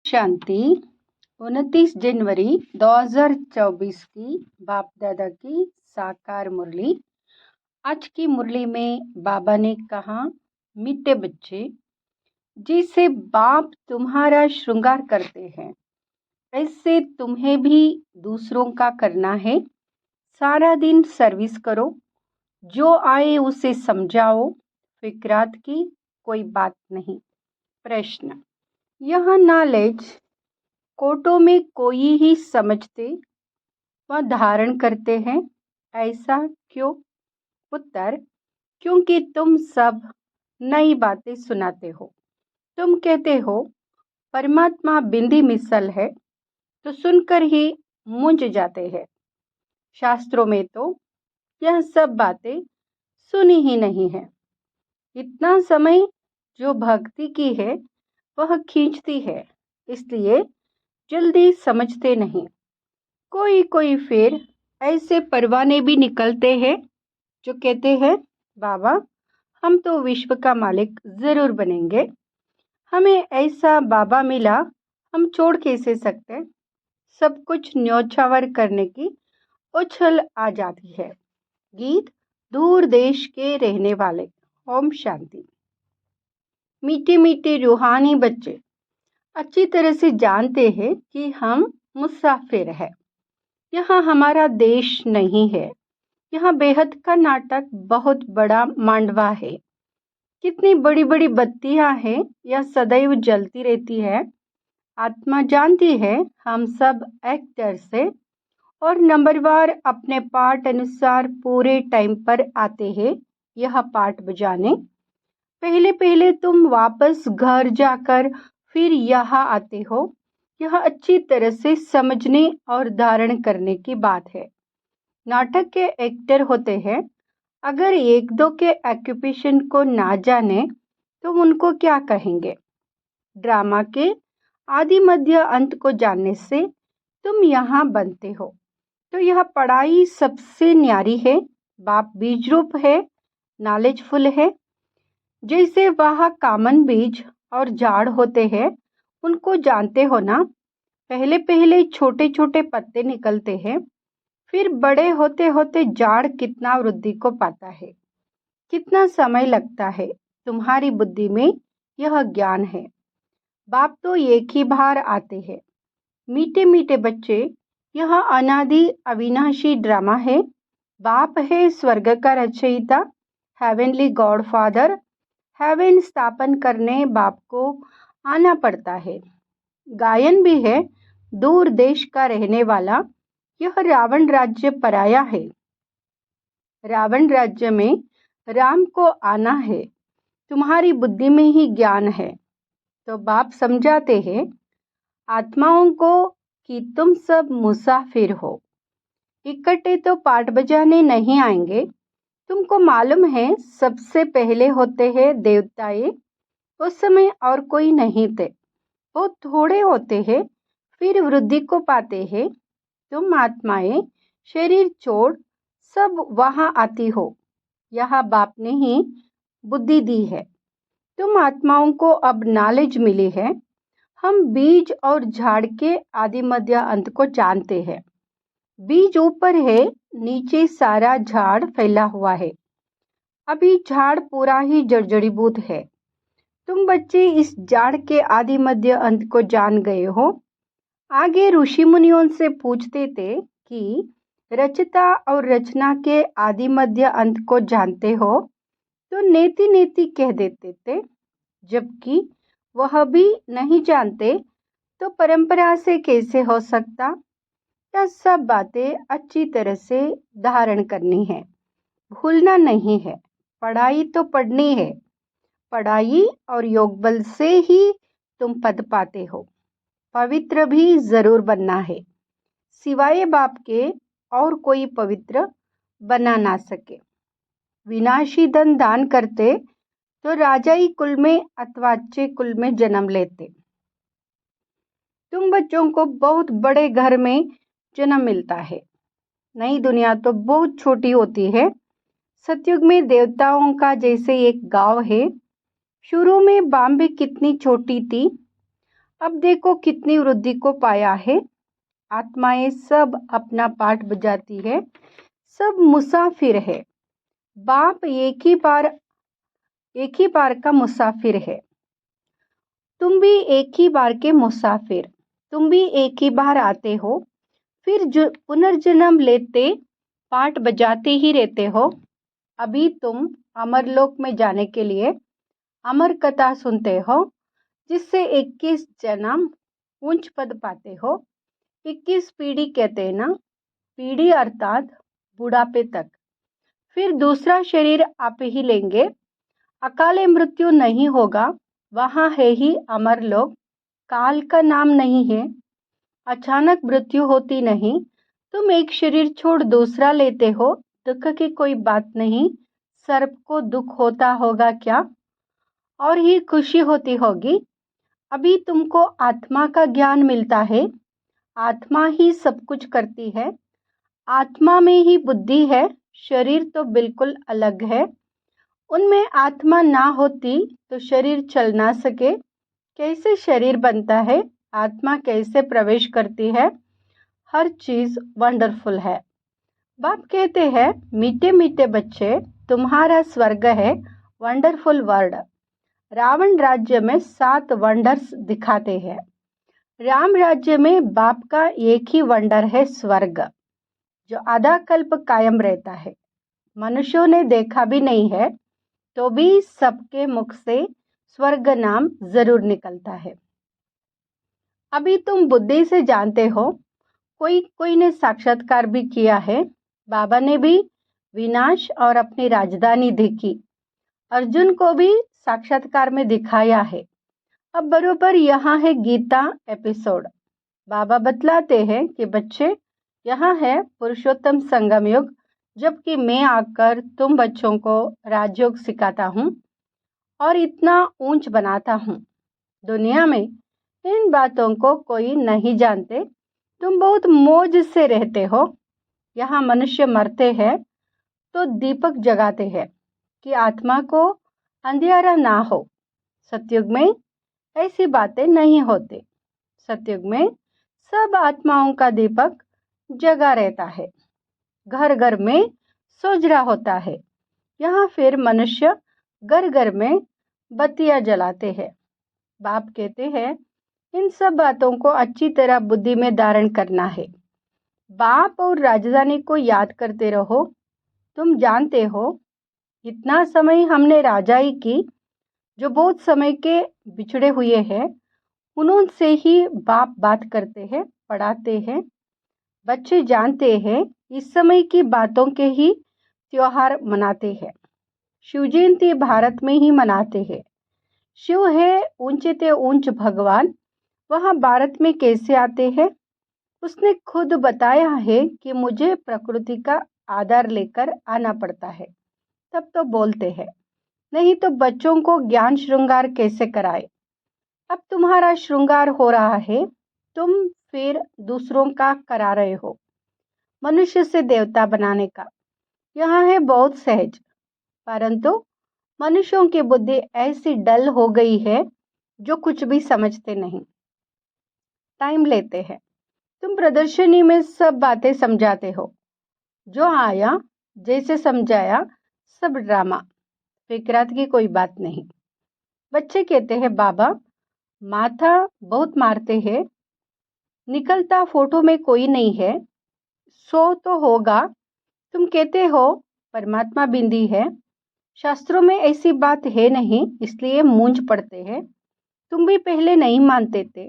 शांति 29 जनवरी 2024 की बाप दादा की साकार मुरली। आज की मुरली में बाबा ने कहा, मीठे बच्चे, जैसे बाप तुम्हारा श्रृंगार करते हैं ऐसे तुम्हें भी दूसरों का करना है। सारा दिन सर्विस करो, जो आए उसे समझाओ, फिक्रात की कोई बात नहीं। प्रश्न, यह नॉलेज कोटों में कोई ही समझते व धारण करते हैं, ऐसा क्यों? उत्तर, क्योंकि तुम सब नई बातें सुनाते हो। तुम कहते हो परमात्मा बिंदी मिसल है, तो सुनकर ही मूंझ जाते हैं। शास्त्रों में तो यह सब बातें सुनी ही नहीं है। इतना समय जो भक्ति की है वह खींचती है, इसलिए जल्दी समझते नहीं। कोई कोई फिर ऐसे परवाने भी निकलते हैं जो कहते हैं, बाबा हम तो विश्व का मालिक जरूर बनेंगे, हमें ऐसा बाबा मिला, हम छोड़ कैसे सकते। सब कुछ न्योछावर करने की उछल आ जाती है। गीत दूर देश के रहने वाले। ओम शांति। मीठे मीठे रूहानी बच्चे अच्छी तरह से जानते हैं कि हम मुसाफिर हैं। यहाँ हमारा देश नहीं है। यहाँ बेहद का नाटक बहुत बड़ा मांडवा है। कितनी बड़ी बड़ी बत्तियां हैं, यह सदैव जलती रहती है। आत्मा जानती है हम सब एक्टर्स हैं और नंबरवार अपने पार्ट अनुसार पूरे टाइम पर आते हैं यह पार्ट बजाने। पहले पहले तुम वापस घर जाकर फिर यहाँ आते हो। यह अच्छी तरह से समझने और धारण करने की बात है। नाटक के एक्टर होते हैं, अगर एक दो के ऑक्यूपेशन को ना जाने तो उनको क्या कहेंगे। ड्रामा के आदि मध्य अंत को जानने से तुम यहाँ बनते हो। तो यह पढ़ाई सबसे न्यारी है। बाप बीज रूप है, नॉलेजफुल है। जैसे वह कामन बीज और झाड़ होते हैं, उनको जानते हो ना। पहले पहले छोटे छोटे पत्ते निकलते हैं, फिर बड़े होते होते झाड़ कितना वृद्धि को पाता है, कितना समय लगता है। तुम्हारी बुद्धि में यह ज्ञान है। बाप तो एक ही बार आते हैं। मीठे मीठे बच्चे, यह अनादि अविनाशी ड्रामा है। बाप है स्वर्ग का रचयिता, हेवनली गॉड फादर। हेवन स्थापन करने बाप को आना पड़ता है। गायन भी है, दूर देश का रहने वाला। यह रावण राज्य पराया है। रावण राज्य में राम को आना है। तुम्हारी बुद्धि में ही ज्ञान है। तो बाप समझाते हैं आत्माओं को कि तुम सब मुसाफिर हो। इकट्ठे तो पाठ बजाने नहीं आएंगे। तुमको मालूम है सबसे पहले होते हैं देवताएं। उस समय और कोई नहीं थे, वो थोड़े होते हैं, फिर वृद्धि को पाते हैं। तुम आत्माएं शरीर छोड़ सब वहां आती हो। यह बाप ने ही बुद्धि दी है। तुम आत्माओं को अब नॉलेज मिली है। हम बीज और झाड़ के आदि मध्य अंत को जानते हैं। बीज ऊपर है, नीचे सारा झाड़ फैला हुआ है। अभी झाड़ पूरा ही जड़जड़ीभूत है। तुम बच्चे इस झाड़ के आदि मध्य अंत को जान गए हो। आगे ऋषि मुनियों से पूछते थे कि रचता और रचना के आदि मध्य अंत को जानते हो, तो नेति नेति कह देते थे। जबकि वह भी नहीं जानते तो परंपरा से कैसे हो सकता। यह सब बातें अच्छी तरह से धारण करनी है, भूलना नहीं है। पढ़ाई तो पढ़नी है। पढ़ाई और योग बल से ही तुम पद पाते हो। पवित्र भी जरूर बनना है। सिवाय बाप के और कोई पवित्र बना ना सके। विनाशी धन दान करते तो राजाई कुल में अथवा अच्छे कुल में जन्म लेते। तुम बच्चों को बहुत बड़े घर में जन्म मिलता है। नई दुनिया तो बहुत छोटी होती है। सतयुग में देवताओं का जैसे एक गांव है। शुरू में बॉम्बे कितनी छोटी थी, अब देखो कितनी वृद्धि को पाया है। आत्माएं सब अपना पाठ बजाती है, सब मुसाफिर है। बाप एक ही बार का मुसाफिर है। तुम भी एक ही बार के मुसाफिर। तुम भी एक ही बार आते हो, फिर पुनर्जन्म लेते, पाठ बजाते ही रहते हो। अभी तुम अमरलोक में जाने के लिए अमर कथा सुनते हो, जिससे 21 जन्म ऊंच पद पाते हो। 21 पीढ़ी कहते हैं ना, पीढ़ी अर्थात बुढ़ापे तक। फिर दूसरा शरीर आप ही लेंगे। अकाले मृत्यु नहीं होगा, वहाँ है ही अमरलोक। काल का नाम नहीं है, अचानक मृत्यु होती नहीं। तुम एक शरीर छोड़ दूसरा लेते हो, दुख की कोई बात नहीं। सर्प को दुख होता होगा क्या, और ही खुशी होती होगी। अभी तुमको आत्मा का ज्ञान मिलता है। आत्मा ही सब कुछ करती है। आत्मा में ही बुद्धि है, शरीर तो बिल्कुल अलग है। उनमें आत्मा ना होती तो शरीर चल ना सके। कैसे शरीर बनता है, आत्मा कैसे प्रवेश करती है, हर चीज वंडरफुल है। बाप कहते हैं, मीठे मीठे बच्चे, तुम्हारा स्वर्ग है वंडरफुल वर्ल्ड। रावण राज्य में 7 वंडर्स दिखाते हैं। राम राज्य में बाप का एक ही वंडर है, स्वर्ग, जो आधा कल्प कायम रहता है। मनुष्यों ने देखा भी नहीं है, तो भी सबके मुख से स्वर्ग नाम जरूर निकलता है। अभी तुम बुद्धि से जानते हो, कोई कोई ने साक्षात्कार भी किया है। बाबा ने भी विनाश और अपनी राजधानी देखी। अर्जुन को भी साक्षात्कार में दिखाया है। अब बरोबर यहाँ है गीता एपिसोड। बाबा बतलाते हैं कि बच्चे, यहाँ है पुरुषोत्तम संगम युग, जबकि मैं आकर तुम बच्चों को राजयोग सिखाता हूँ और इतना ऊंच बनाता हूँ। दुनिया में इन बातों को कोई नहीं जानते। तुम बहुत मौज से रहते हो। यहाँ मनुष्य मरते हैं तो दीपक जगाते हैं कि आत्मा को अंधियारा ना हो। सतयुग में ऐसी बातें नहीं होती। सतयुग में सब आत्माओं का दीपक जगा रहता है, घर घर में सोजरा होता है। यहाँ फिर मनुष्य घर घर में बत्तियां जलाते हैं। बाप कहते हैं, इन सब बातों को अच्छी तरह बुद्धि में धारण करना है। बाप और राजधानी को याद करते रहो। तुम जानते हो, इतना समय हमने राजाई की, जो बहुत समय के बिछड़े हुए हैं, उनसे ही बाप बात करते हैं, पढ़ाते हैं। बच्चे जानते हैं, इस समय की बातों के ही त्योहार मनाते हैं। शिव जयंती भारत में ही मनाते हैं। शिव है ऊंचे ते ऊंच भगवान, वहाँ भारत में कैसे आते हैं? उसने खुद बताया है कि मुझे प्रकृति का आधार लेकर आना पड़ता है, तब तो बोलते हैं, नहीं तो बच्चों को ज्ञान श्रृंगार कैसे कराए। अब तुम्हारा श्रृंगार हो रहा है, तुम फिर दूसरों का करा रहे हो, मनुष्य से देवता बनाने का। यहाँ है बहुत सहज, परंतु मनुष्यों की बुद्धि ऐसी डल हो गई है, जो कुछ भी समझते नहीं, टाइम लेते हैं। तुम प्रदर्शनी में सब बातें समझाते हो, जो आया जैसे समझाया, सब ड्रामा, फिक्रात की कोई बात नहीं। बच्चे कहते हैं, बाबा माथा बहुत मारते हैं, निकलता फोटो में कोई नहीं है, सो तो होगा। तुम कहते हो परमात्मा बिंदी है, शास्त्रों में ऐसी बात है नहीं, इसलिए मूंझ पड़ते हैं। तुम भी पहले नहीं मानते थे।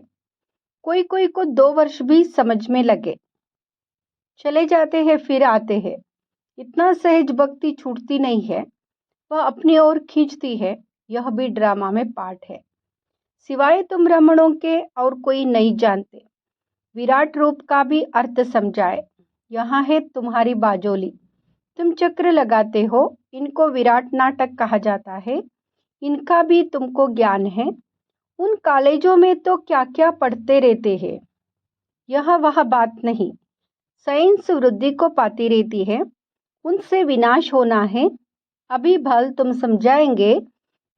कोई कोई को 2 वर्ष भी समझ में लगे, चले जाते हैं फिर आते हैं। इतना सहज भक्ति छूटती नहीं है, वह अपनी ओर खींचती है। यह भी ड्रामा में पार्ट है। सिवाय तुम रमणों के और कोई नहीं जानते। विराट रूप का भी अर्थ समझाए। यहाँ है तुम्हारी बाजोली। तुम चक्र लगाते हो, इनको विराट नाटक कहा जाता है। इनका भी तुमको ज्ञान है। उन कॉलेजों में तो क्या क्या पढ़ते रहते हैं, यह वह बात नहीं। साइंस वृद्धि को पाती रहती है, उनसे विनाश होना है। अभी भल तुम समझाएंगे,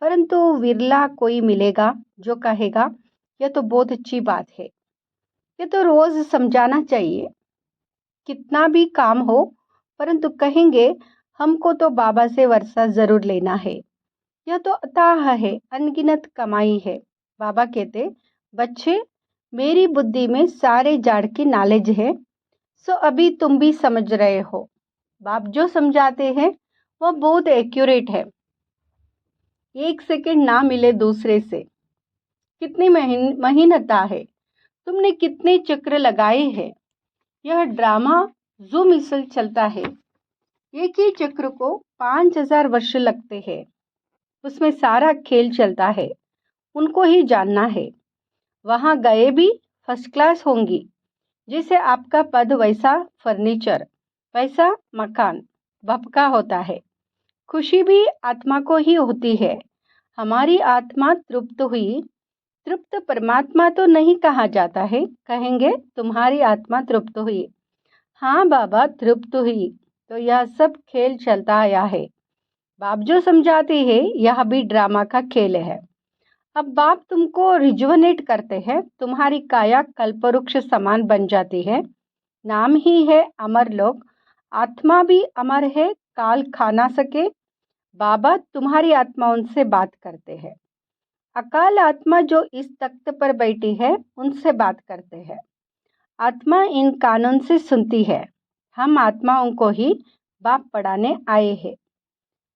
परंतु विरला कोई मिलेगा जो कहेगा यह तो बहुत अच्छी बात है। ये तो रोज समझाना चाहिए। कितना भी काम हो, परंतु कहेंगे हमको तो बाबा से वर्षा जरूर लेना है। यह तो अथाह है, अनगिनत कमाई है। बाबा कहते, बच्चे मेरी बुद्धि में सारे जाड़ की नॉलेज है, सो अभी तुम भी समझ रहे हो। बाप जो समझाते हैं वह बहुत एक्यूरेट है। एक सेकंड ना मिले दूसरे से। कितनी महीनता है, तुमने कितने चक्र लगाए हैं। यह ड्रामा जो मिसल चलता है, एक ही चक्र को 5000 वर्ष लगते हैं। उसमें सारा खेल चलता है, उनको ही जानना है। वहां गए भी फर्स्ट क्लास होंगी। जैसे आपका पद वैसा फर्नीचर, वैसा मकान सबका होता है। खुशी भी आत्मा को ही होती है। हमारी आत्मा तृप्त हुई। तृप्त परमात्मा तो नहीं कहा जाता है, कहेंगे तुम्हारी आत्मा तृप्त हुई। हाँ बाबा, तृप्त हुई तो यह सब खेल चलता आया है। बाप जो समझाते हैं यह भी ड्रामा का खेल है। अब बाप तुमको रिजुवनेट करते हैं, तुम्हारी काया कल्पवृक्ष समान बन जाती है। नाम ही है अमर लोक। आत्मा भी अमर है, काल खा ना सके। बाबा तुम्हारी आत्मा उनसे बात करते हैं। अकाल आत्मा जो इस तख्त पर बैठी है उनसे बात करते हैं। आत्मा इन कानून से सुनती है। हम आत्माओं को ही बाप पढ़ाने आए हैं।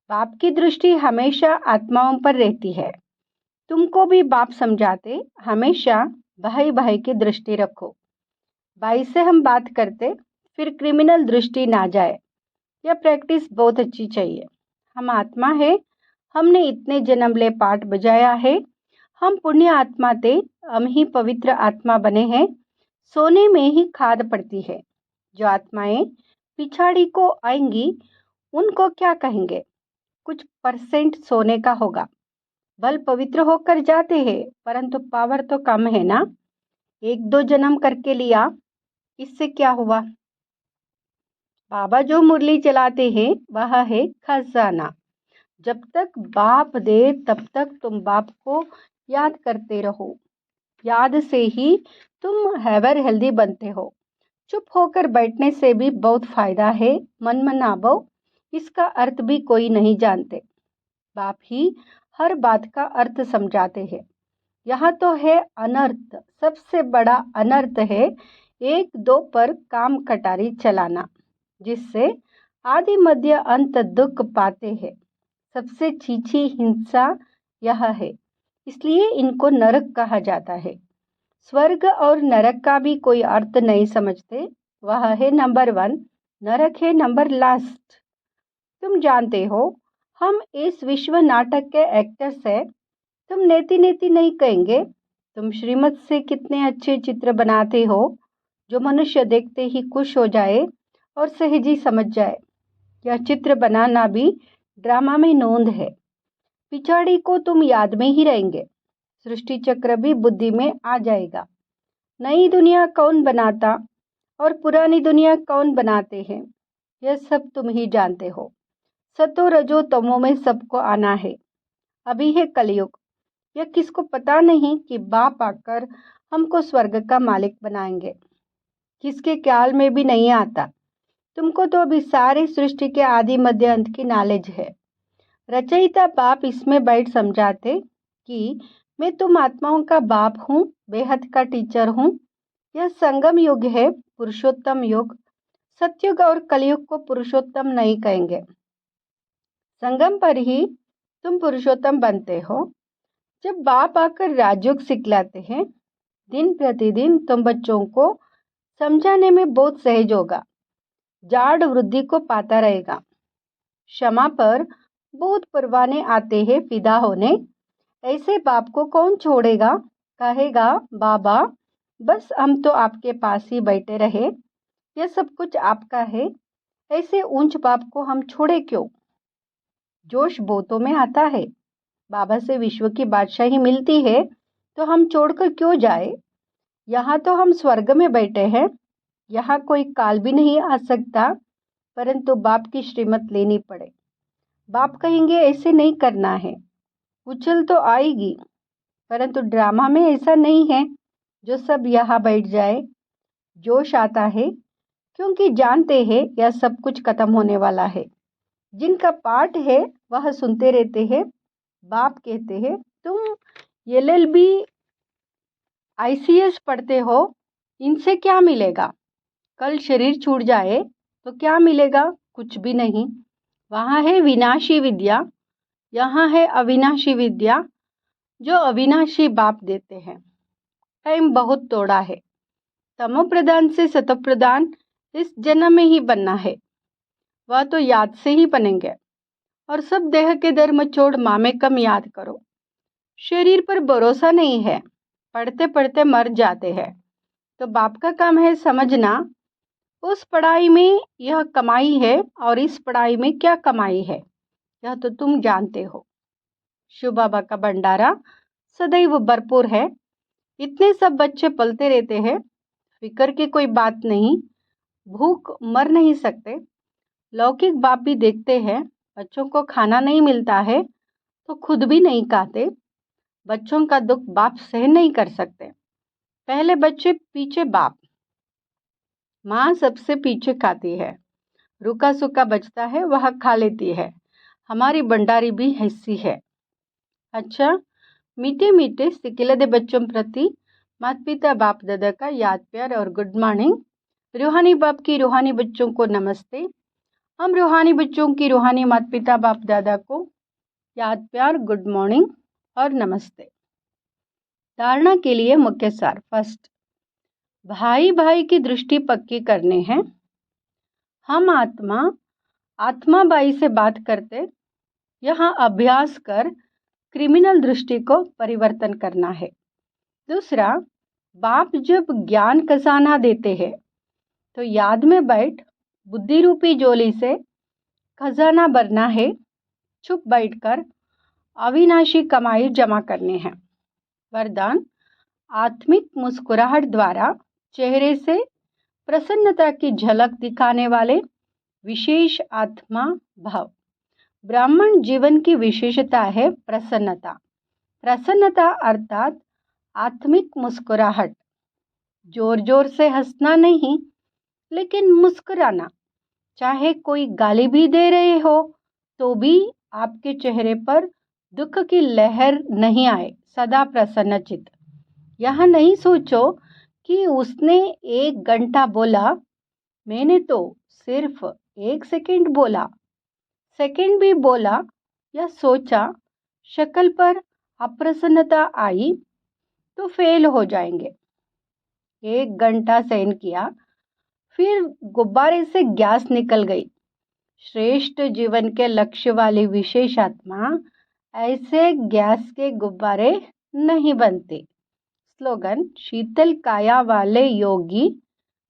बाप की दृष्टि हमेशा आत्माओं पर रहती है। तुमको भी बाप समझाते, हमेशा भाई भाई की दृष्टि रखो। भाई से हम बात करते, फिर क्रिमिनल दृष्टि ना जाए। यह प्रैक्टिस बहुत अच्छी चाहिए। हम आत्मा है, हमने इतने जन्म ले पाठ बजाया है। हम पुण्य आत्मा थे, हम ही पवित्र आत्मा बने हैं। सोने में ही खाद पड़ती है। जो आत्माएं पिछाड़ी को आएंगी उनको क्या कहेंगे? कुछ परसेंट सोने का होगा। बल पवित्र होकर जाते हैं, परंतु पावर तो कम है ना। 1-2 जन्म करके लिया, इससे क्या हुआ? बाबा जो मुरली चलाते हैं वह है खजाना। जब तक बाप दे तब तक तुम बाप को याद करते रहो। याद से ही तुम हैवर हेल्दी बनते हो। चुप होकर बैठने से भी बहुत फायदा है। मन मनावो, इसका अर्थ भी कोई नहीं जानते। बाप ही हर बात का अर्थ समझाते हैं। यहाँ तो है अनर्थ, सबसे बड़ा अनर्थ है 1-2 पर काम कटारी चलाना, जिससे आदि मध्य अंत दुख पाते हैं। सबसे छीछी हिंसा यह है, इसलिए इनको नरक कहा जाता है। स्वर्ग और नरक का भी कोई अर्थ नहीं समझते। वह है नंबर 1, नरक है नंबर लास्ट। तुम जानते हो हम इस विश्व नाटक के एक्टर्स हैं। तुम नेति नेति नहीं कहेंगे। तुम श्रीमत से कितने अच्छे चित्र बनाते हो, जो मनुष्य देखते ही खुश हो जाए और सहजी समझ जाए। यह चित्र बनाना भी ड्रामा में नोंद है। पिछाड़ी को तुम याद में ही रहेंगे। सृष्टि चक्र भी बुद्धि में आ जाएगा। नई दुनिया कौन बनाता और पुरानी दुनिया कौन बनाते हैं, यह सब तुम ही जानते हो। सतो रजो तमो में सबको आना है। अभी है कलयुग। यह किसको पता नहीं कि बाप आकर हमको स्वर्ग का मालिक बनाएंगे। किसके ख्याल में भी नहीं आता। तुमको तो अभी सारे सृष्टि के आदि मध्य अंत की नॉलेज है। रचयिता बाप इसमें बैठ समझाते कि मैं तुम आत्माओं का बाप हूँ, बेहद का टीचर हूँ। यह संगम युग है, पुरुषोत्तम युग। सतयुग और कलयुग को पुरुषोत्तम नहीं कहेंगे। संगम पर ही तुम पुरुषोत्तम बनते हो। जब बाप आकर राजयोग सिखलाते हैं, दिन प्रतिदिन तुम बच्चों को समझाने में बहुत सहज होगा। जाड़ वृद्धि को पाता रहेगा। क्षमा पर बहुत परवाने आते हैं फिदा होने। ऐसे बाप को कौन छोड़ेगा? कहेगा बाबा बस हम तो आपके पास ही बैठे रहे, यह सब कुछ आपका है। ऐसे ऊंच बाप को हम छोड़े क्यों? जोश बहुतों में आता है। बाबा से विश्व की बादशाही मिलती है तो हम छोड़कर क्यों जाए? यहाँ तो हम स्वर्ग में बैठे हैं। यहाँ कोई काल भी नहीं आ सकता, परंतु बाप की श्रीमत लेनी पड़े। बाप कहेंगे ऐसे नहीं करना है। उछल तो आएगी, परंतु ड्रामा में ऐसा नहीं है जो सब यहाँ बैठ जाए। जोश आता है क्योंकि जानते हैं यह सब कुछ खत्म होने वाला है। जिनका पाठ है वह सुनते रहते हैं। बाप कहते हैं तुम LLB ICS पढ़ते हो, इनसे क्या मिलेगा? कल शरीर छूट जाए तो क्या मिलेगा? कुछ भी नहीं। वहाँ है विनाशी विद्या, यहाँ है अविनाशी विद्या जो अविनाशी बाप देते हैं। टाइम बहुत थोड़ा है। तमो प्रधान से सतो प्रधान इस जन्म में ही बनना है। वह तो याद से ही बनेंगे। और सब देह के धर्म छोड़ माँ में कम याद करो। शरीर पर भरोसा नहीं है, पढ़ते पढ़ते मर जाते हैं। तो बाप का काम है समझना, उस पढ़ाई में यह कमाई है और इस पढ़ाई में क्या कमाई है, यह तो तुम जानते हो। शिव बाबा का भंडारा सदैव भरपूर है। इतने सब बच्चे पलते रहते हैं, फिक्र की कोई बात नहीं। भूख मर नहीं सकते। लौकिक बाप भी देखते हैं, बच्चों को खाना नहीं मिलता है तो खुद भी नहीं खाते। बच्चों का दुख बाप सहन नहीं कर सकते। पहले बच्चे पीछे बाप। माँ सबसे पीछे खाती है, रूखा सूखा बचता है वह खा लेती है। हमारी भंडारी भी ऐसी है। अच्छा, मीठे मीठे सिकिलदे बच्चों प्रति माता पिता बाप दादा का याद प्यार और गुड मॉर्निंग। रूहानी बाप की रूहानी बच्चों को नमस्ते। हम रूहानी बच्चों की रूहानी माता पिता बाप दादा को याद प्यार, गुड मॉर्निंग और नमस्ते। धारणा के लिए मुख्य सार। फर्स्ट, भाई भाई की दृष्टि पक्की करने हैं। हम आत्मा भाई से बात करते, यहाँ अभ्यास कर क्रिमिनल दृष्टि को परिवर्तन करना है। दूसरा, बाप जब ज्ञान खजाना देते हैं तो याद में बैठ बुद्धि रूपी झोली से खजाना भरना है। चुप बैठकर अविनाशी कमाई जमा करने हैं। वरदान, आत्मिक मुस्कुराहट द्वारा चेहरे से प्रसन्नता की झलक दिखाने वाले विशेष आत्मा भाव। ब्राह्मण जीवन की विशेषता है प्रसन्नता। प्रसन्नता अर्थात आत्मिक मुस्कुराहट। जोर जोर से हंसना नहीं, लेकिन मुस्कुराना। चाहे कोई गाली भी दे रहे हो तो भी आपके चेहरे पर दुख की लहर नहीं आए। सदा प्रसन्न चित्त। यह नहीं सोचो कि उसने 1 घंटा बोला, मैंने तो सिर्फ 1 सेकंड बोला। सेकंड भी बोला या सोचा, शक्ल पर अप्रसन्नता आई तो फेल हो जाएंगे। 1 घंटा सहन किया, फिर गुब्बारे से गैस निकल गई। श्रेष्ठ जीवन के लक्ष्य वाली विशेष आत्मा ऐसे गैस के गुब्बारे नहीं बनते। स्लोगन, शीतल काया वाले योगी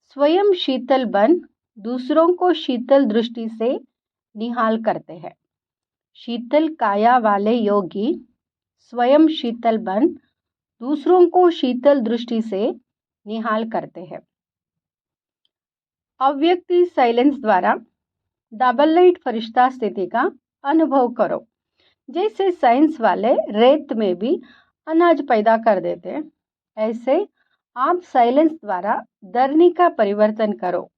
स्वयं शीतल बन दूसरों को शीतल दृष्टि से निहाल करते हैं। शीतल काया वाले योगी स्वयं शीतल बन दूसरों को शीतल दृष्टि से निहाल करते हैं। अव्यक्ति साइलेंस द्वारा डबल लाइट फरिश्ता स्थिति का अनुभव करो। जैसे साइंस वाले रेत में भी अनाज पैदा कर देते हैं, ऐसे आप साइलेंस द्वारा धरनी का परिवर्तन करो।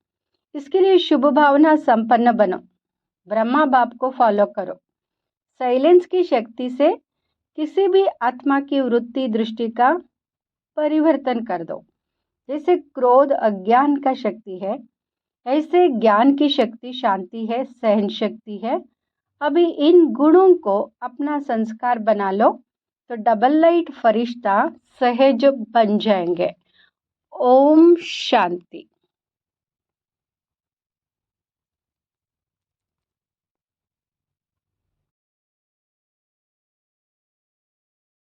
इसके लिए शुभ भावना संपन्न बनो। ब्रह्मा बाप को फॉलो करो। साइलेंस की शक्ति से किसी भी आत्मा की वृत्ति दृष्टि का परिवर्तन कर दो। जैसे क्रोध अज्ञान का शक्ति है, ऐसे ज्ञान की शक्ति शांति है, सहन शक्ति है। अभी इन गुणों को अपना संस्कार बना लो तो डबल लाइट फरिश्ता सहज बन जाएंगे। ओम शांति।